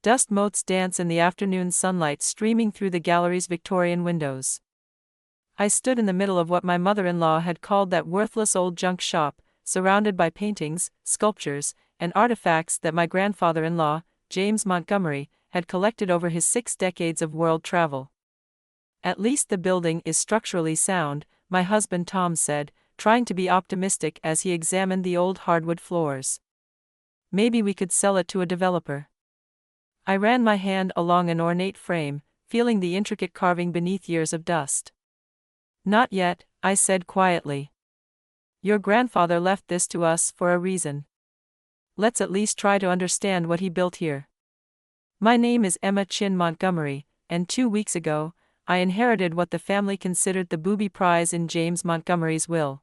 Dust motes dance in the afternoon sunlight streaming through the gallery's Victorian windows. I stood in the middle of what my mother-in-law had called that worthless old junk shop, surrounded by paintings, sculptures, and artifacts that my grandfather-in-law, James Montgomery, had collected over his 6 decades of world travel. "At least the building is structurally sound," my husband Tom said, trying to be optimistic as he examined the old hardwood floors. "Maybe we could sell it to a developer." I ran my hand along an ornate frame, feeling the intricate carving beneath years of dust. "Not yet," I said quietly. "Your grandfather left this to us for a reason. Let's at least try to understand what he built here." My name is Emma Chin Montgomery, and 2 weeks ago, I inherited what the family considered the booby prize in James Montgomery's will.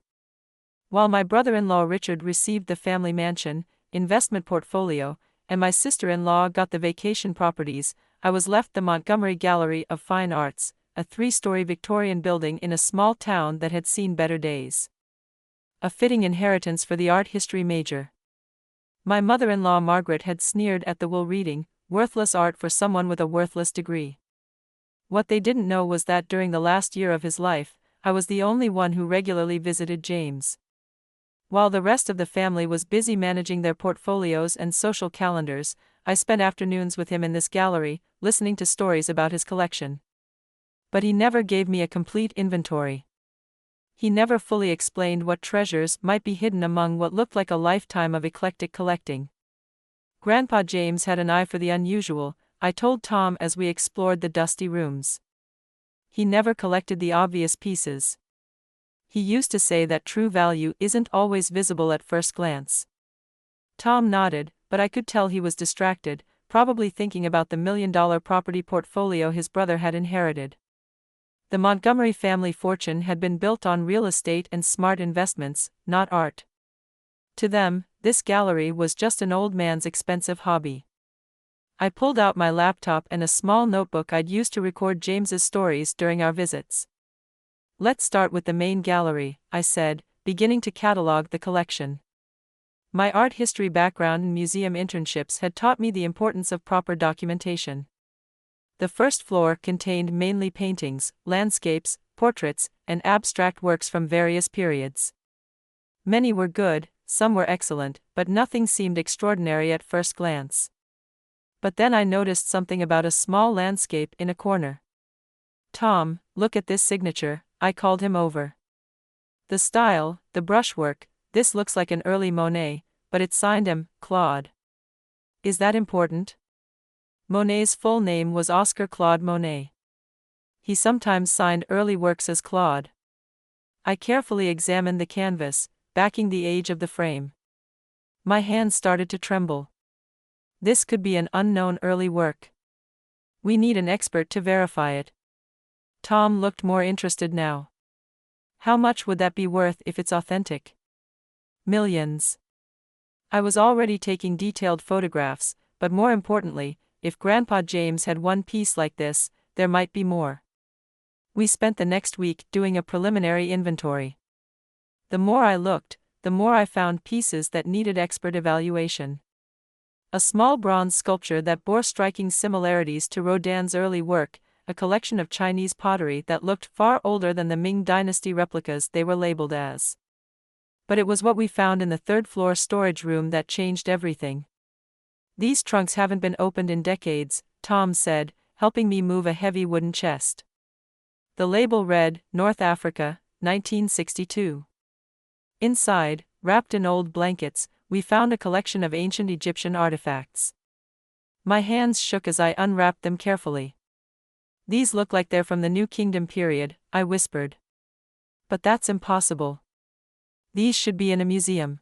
While my brother-in-law Richard received the family mansion, investment portfolio, and my sister-in-law got the vacation properties, I was left the Montgomery Gallery of Fine Arts, a 3-story Victorian building in a small town that had seen better days. A fitting inheritance for the art history major. My mother-in-law Margaret had sneered at the will reading, "Worthless art for someone with a worthless degree." What they didn't know was that during the last year of his life, I was the only one who regularly visited James. While the rest of the family was busy managing their portfolios and social calendars, I spent afternoons with him in this gallery, listening to stories about his collection. But he never gave me a complete inventory. He never fully explained what treasures might be hidden among what looked like a lifetime of eclectic collecting. Grandpa James had an eye for the unusual, I told Tom as we explored the dusty rooms. He never collected the obvious pieces. He used to say that true value isn't always visible at first glance. Tom nodded, but I could tell he was distracted, probably thinking about the $1 million property portfolio his brother had inherited. The Montgomery family fortune had been built on real estate and smart investments, not art. To them, this gallery was just an old man's expensive hobby. I pulled out my laptop and a small notebook I'd used to record James's stories during our visits. "Let's start with the main gallery," I said, beginning to catalog the collection. My art history background and museum internships had taught me the importance of proper documentation. The first floor contained mainly paintings, landscapes, portraits, and abstract works from various periods. Many were good, some were excellent, but nothing seemed extraordinary at first glance. But then I noticed something about a small landscape in a corner. "Tom, look at this signature," I called him over. "The style, the brushwork, this looks like an early Monet, but it's signed M. Claude. Is that important?" Monet's full name was Oscar Claude Monet. He sometimes signed early works as Claude. I carefully examined the canvas, backing the age of the frame. My hands started to tremble. This could be an unknown early work. We need an expert to verify it. Tom looked more interested now. "How much would that be worth if it's authentic?" "Millions." I was already taking detailed photographs, but more importantly, if Grandpa James had one piece like this, there might be more. We spent the next week doing a preliminary inventory. The more I looked, the more I found pieces that needed expert evaluation. A small bronze sculpture that bore striking similarities to Rodin's early work, a collection of Chinese pottery that looked far older than the Ming Dynasty replicas they were labeled as. But it was what we found in the third-floor storage room that changed everything. "These trunks haven't been opened in decades," Tom said, helping me move a heavy wooden chest. The label read, "North Africa, 1962. Inside, wrapped in old blankets, we found a collection of ancient Egyptian artifacts. My hands shook as I unwrapped them carefully. "These look like they're from the New Kingdom period," I whispered. "But that's impossible. These should be in a museum."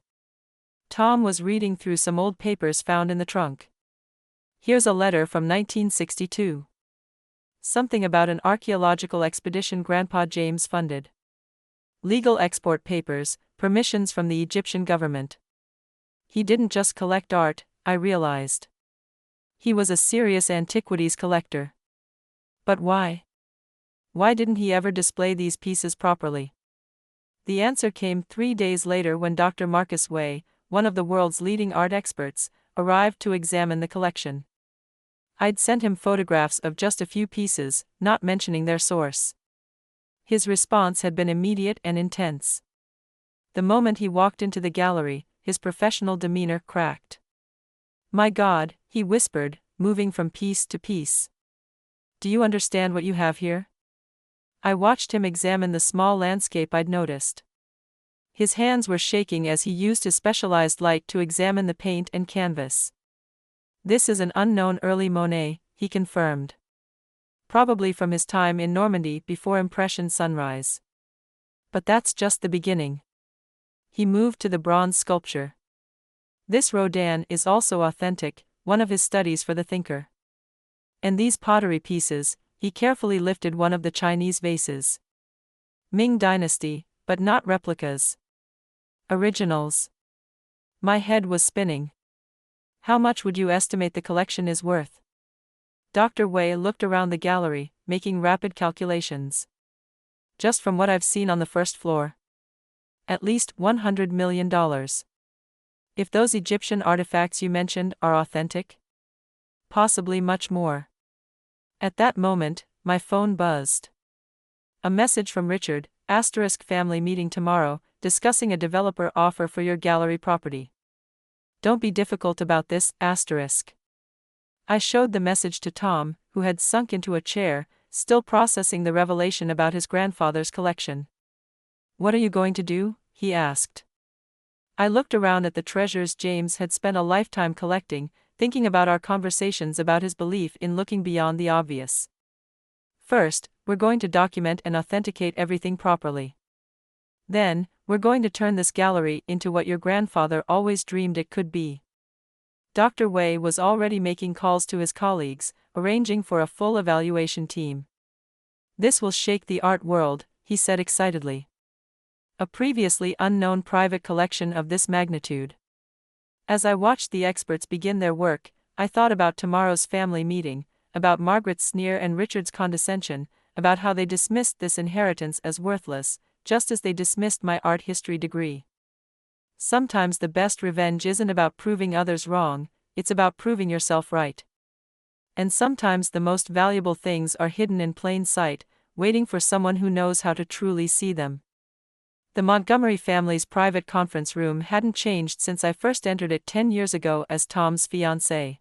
Tom was reading through some old papers found in the trunk. "Here's a letter from 1962. Something about an archaeological expedition Grandpa James funded. Legal export papers, permissions from the Egyptian government." He didn't just collect art, I realized. He was a serious antiquities collector. But why? Why didn't he ever display these pieces properly? The answer came 3 days later when Dr. Marcus Way, one of the world's leading art experts, arrived to examine the collection. I'd sent him photographs of just a few pieces, not mentioning their source. His response had been immediate and intense. The moment he walked into the gallery, his professional demeanor cracked. "My God," he whispered, moving from piece to piece. "Do you understand what you have here?" I watched him examine the small landscape I'd noticed. His hands were shaking as he used his specialized light to examine the paint and canvas. "This is an unknown early Monet," he confirmed. "Probably from his time in Normandy before Impression sunrise. But that's just the beginning." He moved to the bronze sculpture. "This Rodin is also authentic, one of his studies for the thinker. And these pottery pieces," he carefully lifted one of the Chinese vases. "Ming Dynasty, but not replicas. Originals." My head was spinning. "How much would you estimate the collection is worth?" Dr. Wei looked around the gallery, making rapid calculations. "Just from what I've seen on the first floor. At least $100 million. If those Egyptian artifacts you mentioned are authentic? Possibly much more." At that moment, my phone buzzed. A message from Richard, *family meeting tomorrow, discussing a developer offer for your gallery property. Don't be difficult about this, *. I showed the message to Tom, who had sunk into a chair, still processing the revelation about his grandfather's collection. "What are you going to do?" he asked. I looked around at the treasures James had spent a lifetime collecting, thinking about our conversations about his belief in looking beyond the obvious. "First, we're going to document and authenticate everything properly. Then, we're going to turn this gallery into what your grandfather always dreamed it could be." Dr. Wei was already making calls to his colleagues, arranging for a full evaluation team. "This will shake the art world," he said excitedly. "A previously unknown private collection of this magnitude." As I watched the experts begin their work, I thought about tomorrow's family meeting, about Margaret's sneer and Richard's condescension, about how they dismissed this inheritance as worthless, just as they dismissed my art history degree. Sometimes the best revenge isn't about proving others wrong, it's about proving yourself right. And sometimes the most valuable things are hidden in plain sight, waiting for someone who knows how to truly see them. The Montgomery family's private conference room hadn't changed since I first entered it 10 years ago as Tom's fiancée.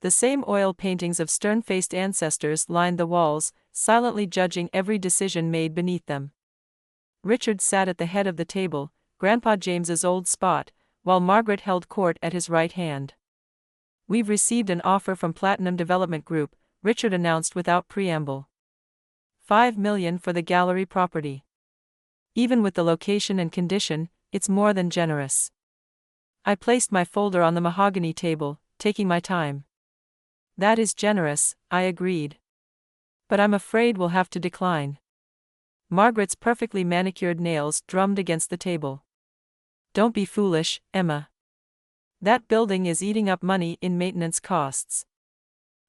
The same oil paintings of stern-faced ancestors lined the walls, silently judging every decision made beneath them. Richard sat at the head of the table, Grandpa James's old spot, while Margaret held court at his right hand. "We've received an offer from Platinum Development Group," Richard announced without preamble. $5 million for the gallery property. Even with the location and condition, it's more than generous. I placed my folder on the mahogany table, taking my time. "That is generous," I agreed. "But I'm afraid we'll have to decline." Margaret's perfectly manicured nails drummed against the table. "Don't be foolish, Emma. That building is eating up money in maintenance costs.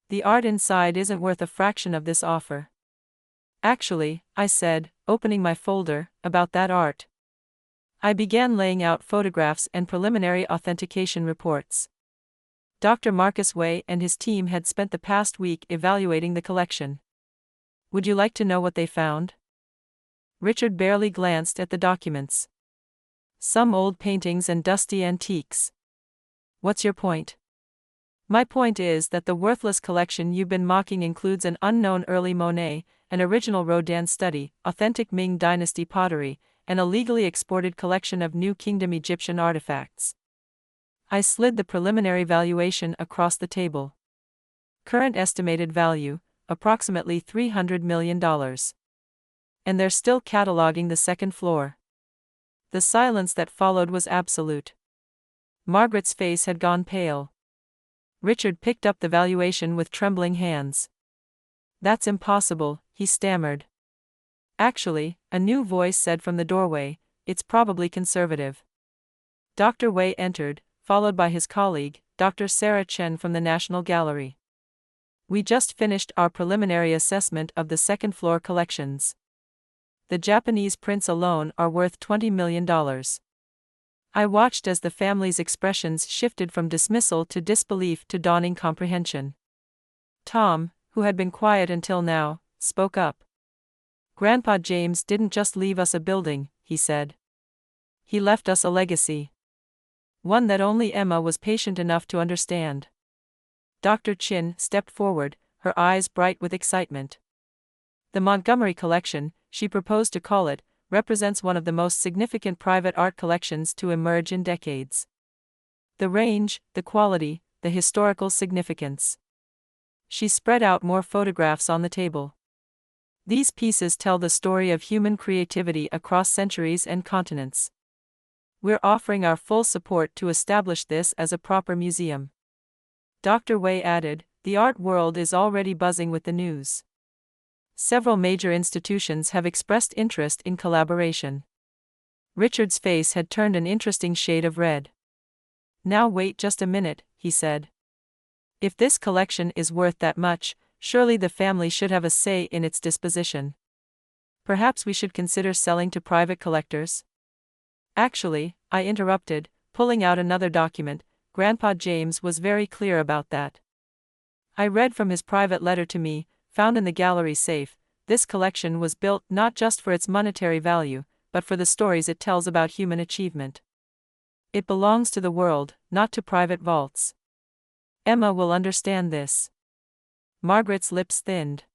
The art inside isn't worth a fraction of this offer." "Actually," I said, opening my folder, "about that art." I began laying out photographs and preliminary authentication reports. Dr. Marcus Way and his team had spent the past week evaluating the collection. "Would you like to know what they found?" Richard barely glanced at the documents. "Some old paintings and dusty antiques." "What's your point?" "My point is that the worthless collection you've been mocking includes an unknown early Monet, an original Rodin study, authentic Ming Dynasty pottery, and a legally exported collection of New Kingdom Egyptian artifacts." I slid the preliminary valuation across the table. "Current estimated value, approximately $300 million. And they're still cataloging the second floor." The silence that followed was absolute. Margaret's face had gone pale. Richard picked up the valuation with trembling hands. "That's impossible," he stammered. "Actually," a new voice said from the doorway, "it's probably conservative." Dr. Wei entered, followed by his colleague, Dr. Sarah Chen from the National Gallery. "We just finished our preliminary assessment of the second-floor collections. The Japanese prints alone are worth $20 million. I watched as the family's expressions shifted from dismissal to disbelief to dawning comprehension. Tom, who had been quiet until now, spoke up. "Grandpa James didn't just leave us a building," he said. "He left us a legacy. One that only Emma was patient enough to understand." Dr. Chin stepped forward, her eyes bright with excitement. "The Montgomery Collection," she proposed to call it, "represents one of the most significant private art collections to emerge in decades. The range, the quality, the historical significance." She spread out more photographs on the table. "These pieces tell the story of human creativity across centuries and continents. We're offering our full support to establish this as a proper museum." Dr. Wei added, "The art world is already buzzing with the news. Several major institutions have expressed interest in collaboration." Richard's face had turned an interesting shade of red. "Now wait just a minute," he said. "If this collection is worth that much, surely the family should have a say in its disposition. Perhaps we should consider selling to private collectors?" "Actually," I interrupted, pulling out another document, "Grandpa James was very clear about that. I read from his private letter to me, found in the gallery safe. This collection was built not just for its monetary value, but for the stories it tells about human achievement. It belongs to the world, not to private vaults. Emma will understand this." Margaret's lips thinned.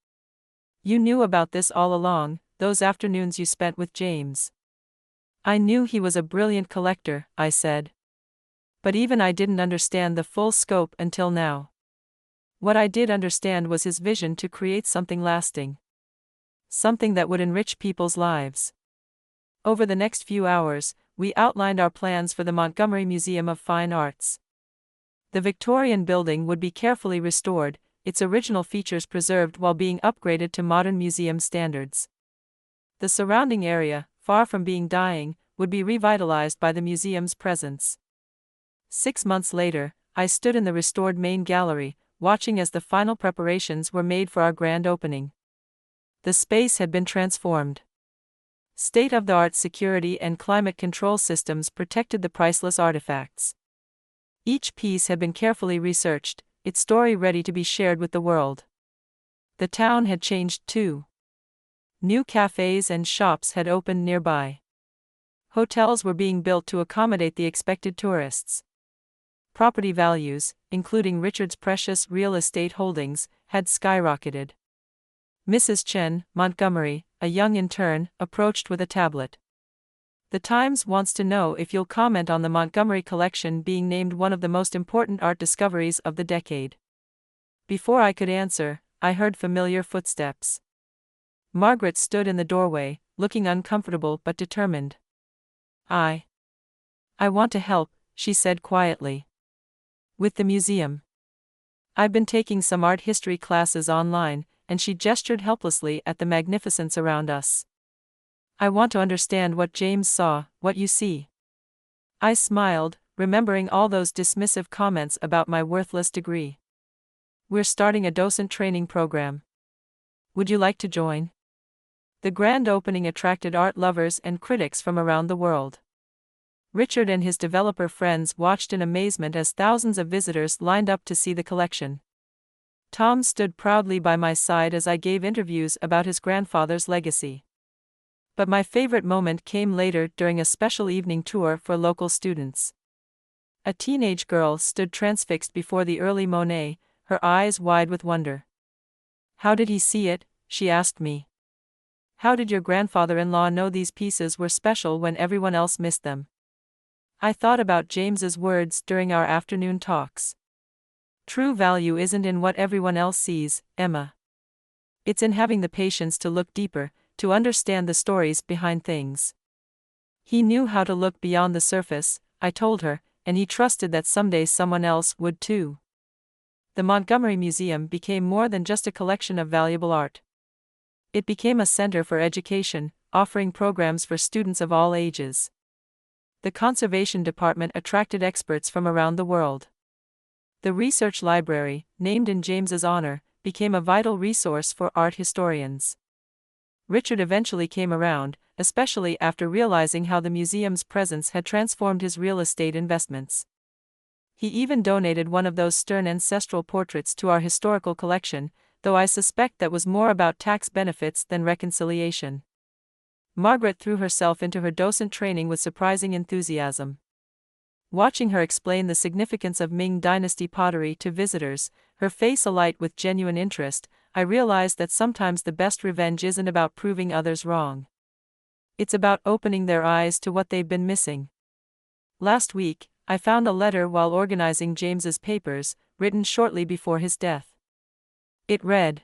"You knew about this all along, those afternoons you spent with James." "I knew he was a brilliant collector," I said. "But even I didn't understand the full scope until now. What I did understand was his vision to create something lasting. Something that would enrich people's lives." Over the next few hours, we outlined our plans for the Montgomery Museum of Fine Arts. The Victorian building would be carefully restored, its original features preserved while being upgraded to modern museum standards. The surrounding area, far from being dying, would be revitalized by the museum's presence. 6 months later, I stood in the restored main gallery, watching as the final preparations were made for our grand opening. The space had been transformed. State-of-the-art security and climate control systems protected the priceless artifacts. Each piece had been carefully researched, its story ready to be shared with the world. The town had changed too. New cafes and shops had opened nearby. Hotels were being built to accommodate the expected tourists. Property values, including Richard's precious real estate holdings, had skyrocketed. Mrs. Chen, Montgomery, a young intern, approached with a tablet. "The Times wants to know if you'll comment on the Montgomery Collection being named one of the most important art discoveries of the decade." Before I could answer, I heard familiar footsteps. Margaret stood in the doorway, looking uncomfortable but determined. I want to help," she said quietly. "With the museum. I've been taking some art history classes online," and she gestured helplessly at the magnificence around us. "I want to understand what James saw, what you see." I smiled, remembering all those dismissive comments about my worthless degree. "We're starting a docent training program. Would you like to join?" The grand opening attracted art lovers and critics from around the world. Richard and his developer friends watched in amazement as thousands of visitors lined up to see the collection. Tom stood proudly by my side as I gave interviews about his grandfather's legacy. But my favorite moment came later during a special evening tour for local students. A teenage girl stood transfixed before the early Monet, her eyes wide with wonder. "How did he see it?" she asked me. "How did your grandfather-in-law know these pieces were special when everyone else missed them?" I thought about James's words during our afternoon talks. "True value isn't in what everyone else sees, Emma. It's in having the patience to look deeper, to understand the stories behind things." He knew how to look beyond the surface, I told her, and he trusted that someday someone else would too. The Montgomery Museum became more than just a collection of valuable art. It became a center for education, offering programs for students of all ages. The conservation department attracted experts from around the world. The research library, named in James's honor, became a vital resource for art historians. Richard eventually came around, especially after realizing how the museum's presence had transformed his real estate investments. He even donated one of those stern ancestral portraits to our historical collection, though I suspect that was more about tax benefits than reconciliation. Margaret threw herself into her docent training with surprising enthusiasm. Watching her explain the significance of Ming Dynasty pottery to visitors, her face alight with genuine interest, I realized that sometimes the best revenge isn't about proving others wrong. It's about opening their eyes to what they've been missing. Last week, I found a letter while organizing James's papers, written shortly before his death. It read,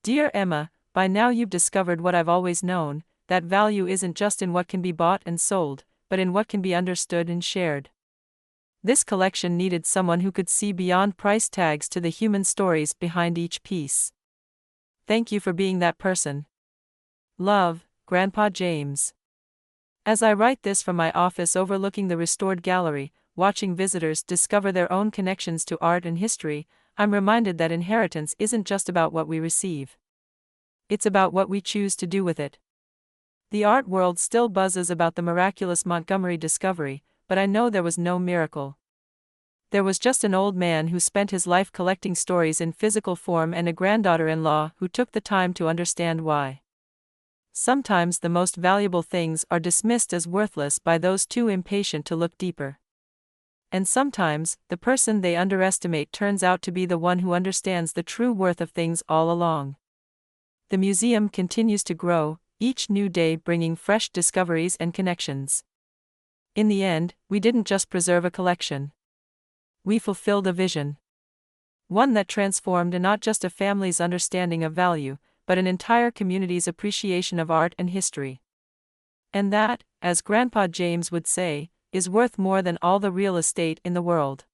"Dear Emma, by now you've discovered what I've always known, that value isn't just in what can be bought and sold, but in what can be understood and shared. This collection needed someone who could see beyond price tags to the human stories behind each piece. Thank you for being that person. Love, Grandpa James." As I write this from my office overlooking the restored gallery, watching visitors discover their own connections to art and history, I'm reminded that inheritance isn't just about what we receive. It's about what we choose to do with it. The art world still buzzes about the miraculous Montgomery discovery, but I know there was no miracle. There was just an old man who spent his life collecting stories in physical form and a granddaughter-in-law who took the time to understand why. Sometimes the most valuable things are dismissed as worthless by those too impatient to look deeper. And sometimes, the person they underestimate turns out to be the one who understands the true worth of things all along. The museum continues to grow, each new day bringing fresh discoveries and connections. In the end, we didn't just preserve a collection. We fulfilled a vision. One that transformed not just a family's understanding of value, but an entire community's appreciation of art and history. And that, as Grandpa James would say, is worth more than all the real estate in the world.